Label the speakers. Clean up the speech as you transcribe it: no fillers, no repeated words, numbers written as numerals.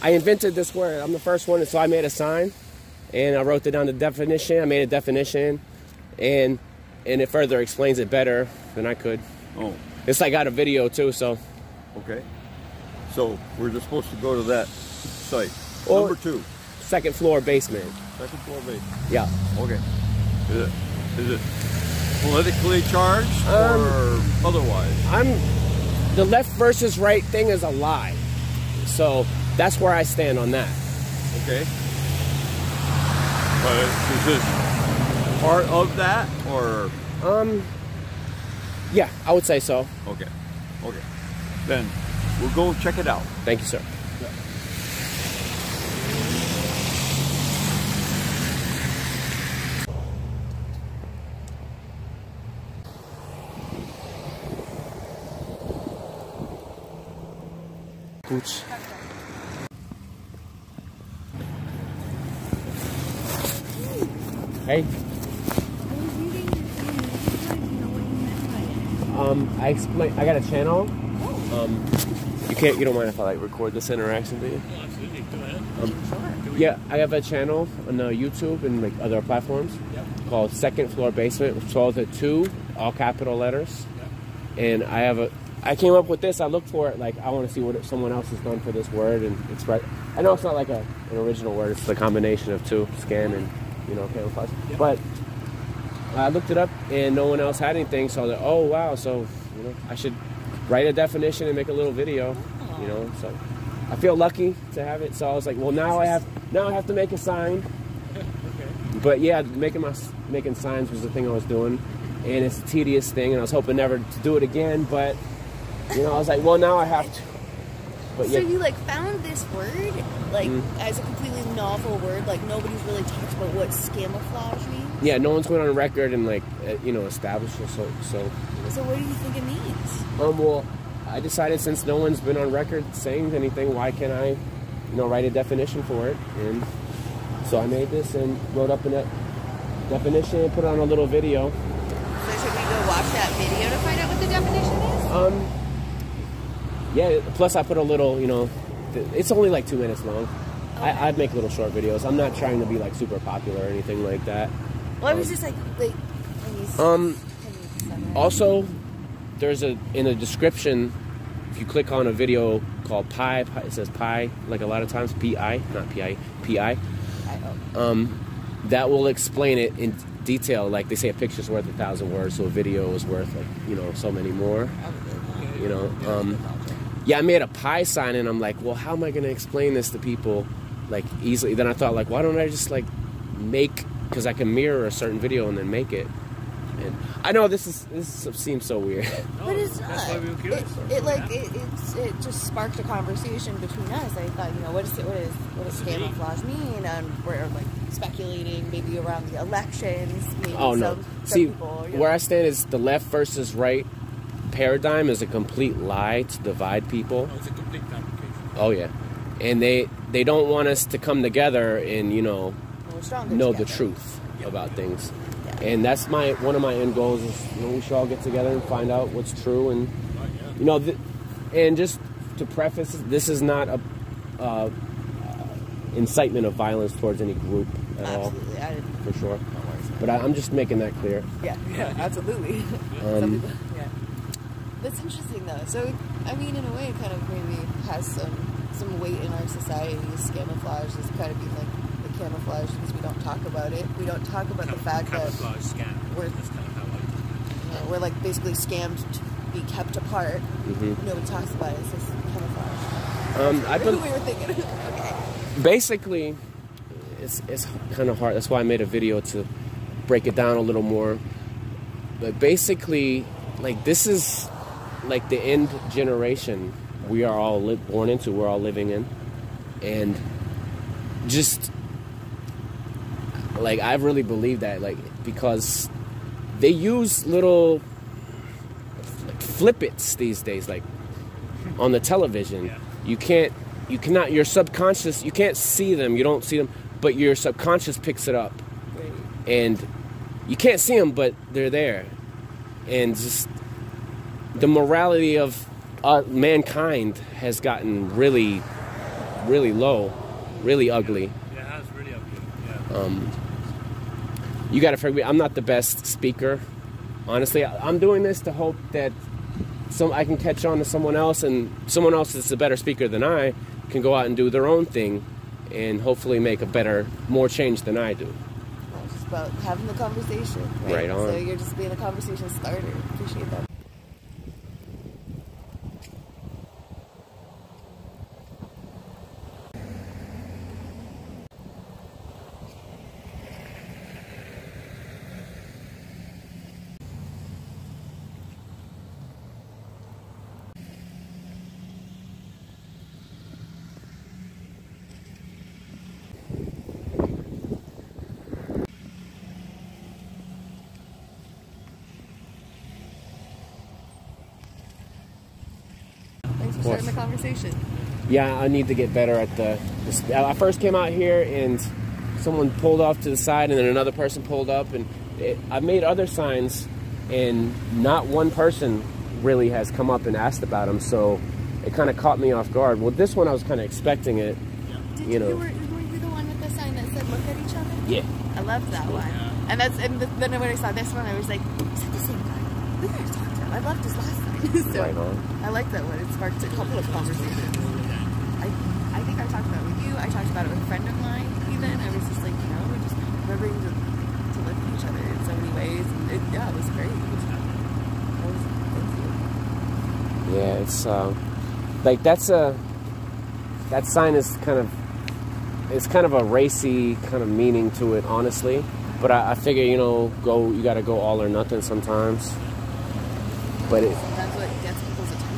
Speaker 1: I invented this word. I'm the first one, so I made a sign, and I wrote it down the definition. I made a definition, and it further explains it better than I could.
Speaker 2: Oh.
Speaker 1: It's like got a video too, so.
Speaker 2: Okay. So we're just supposed to go to that site.
Speaker 1: Well,
Speaker 2: Number 2.
Speaker 1: Second floor basement.
Speaker 2: Second floor basement.
Speaker 1: Yeah.
Speaker 2: Okay. Is it politically charged or otherwise?
Speaker 1: The left versus right thing is a lie. So that's where I stand on that.
Speaker 2: Okay. But is it part of that or?
Speaker 1: Yeah, I would say so.
Speaker 2: Okay. Okay. Then we'll go check it out.
Speaker 1: Thank you, sir. Pooch. Hey. I got a channel. You don't mind if I like record this interaction, do you?
Speaker 3: Oh, absolutely. Go ahead.
Speaker 1: Yeah, I have a channel on YouTube and like other platforms called Second Floor Basement, which spells it 2, all capital letters. And I came up with this. I looked for it, like I want to see what someone else has done for this word and express. I know it's not like an original word. It's the combination of 2, scan and camouflage. But I looked it up and no one else had anything. So I was like, oh wow, so I should write a definition and make a little video. So I feel lucky to have it. So I was like, well, now I have to make a sign. But yeah, making signs was the thing I was doing, and it's a tedious thing, and I was hoping never to do it again. But I was like, well, now I have to. But
Speaker 4: so you like found this word like as a completely novel word, like nobody's really talked about what scamouflage means.
Speaker 1: Yeah, no one's went on record and like established it. So
Speaker 4: what do you think it means?
Speaker 1: Well, I decided since no one's been on record saying anything, why can't I, write a definition for it? And so I made this and wrote up a definition and put it on a little video.
Speaker 4: So should we go watch that video to find out what the definition is?
Speaker 1: Yeah, plus I put a little, it's only like 2 minutes long. Okay. I'd make little short videos. I'm not trying to be like super popular or anything like that.
Speaker 4: Well, I was just like
Speaker 1: also, there's in the description, if you click on a video called Pi, it says Pi, like a lot of times, P-I, not P-I, P-I. That will explain it in detail. Like they say a picture's worth 1,000 words, so a video is worth like, so many more. Yeah, I made a Pi sign and I'm like, well, how am I going to explain this to people like easily? Then I thought like, why don't I just like make, because I can mirror a certain video and then make it. And I know this seems so weird.
Speaker 4: But it's not. That's why we were curious. It just sparked a conversation between us. I thought, what does camouflage mean? And we're like speculating maybe around the elections. Maybe some people,
Speaker 1: where I stand is the left versus right paradigm is a complete lie to divide people.
Speaker 3: Oh, it's a complete fabrication.
Speaker 1: Oh yeah, and they don't want us to come together and know the truth about things. And that's one of my end goals is we should all get together and find out what's true. And and just to preface, this is not a incitement of violence towards any group at all, for sure. But I'm just making that clear.
Speaker 4: Yeah, absolutely. That's interesting though. So I mean, in a way, it kind of maybe has some weight in our society. Camouflage is kind of being like camouflage because we don't talk about it. We don't talk about the fact that we're like basically scammed to be kept apart. Nobody talks about it. It's just camouflage.
Speaker 1: I
Speaker 4: we were thinking. Okay.
Speaker 1: Basically, it's kind of hard. That's why I made a video to break it down a little more. But basically, like this is like the end generation we are all born into. We're all living in, and just. Like, I really believe that, like, because they use little like, flip-its these days, like, on the television. Yeah. Your subconscious, you can't see them, you don't see them, but your subconscious picks it up. Right. And you can't see them, but they're there. And just the morality of mankind has gotten really really low, really ugly.
Speaker 3: Yeah, it's really ugly. Yeah.
Speaker 1: You got to forgive me. I'm not the best speaker. Honestly, I'm doing this to hope that I can catch on to someone else, and someone else that's a better speaker than I can go out and do their own thing and hopefully make a better, more change than I do.
Speaker 4: Well, it's just about having the conversation.
Speaker 1: Right on.
Speaker 4: So you're just being a conversation starter. Appreciate that. Thanks for starting the conversation.
Speaker 1: Yeah, I need to get better at I first came out here and someone pulled off to the side and then another person pulled up, and I made other signs and not one person really has come up and asked about them, so it kind of caught me off guard. Well, this one I was kind of expecting it.
Speaker 4: Were you the one with the sign that said "Look at each other"?
Speaker 1: Yeah.
Speaker 4: I loved that one. And then when I saw this one, I was like, "Is that the same guy? We gotta talk to him. I loved his last sign." So
Speaker 1: Right on.
Speaker 4: I like that one. It sparked a couple of conversations. I think I talked about it with you. I talked about it with a friend of mine. Even I was just like, we're just remembering to look at each other in so many ways. And it was great. Thank you.
Speaker 1: Yeah, it's like that sign is kind of a racy kind of meaning to it, honestly. But I figure, you gotta go all or nothing sometimes. But
Speaker 4: sometimes what gets people's attention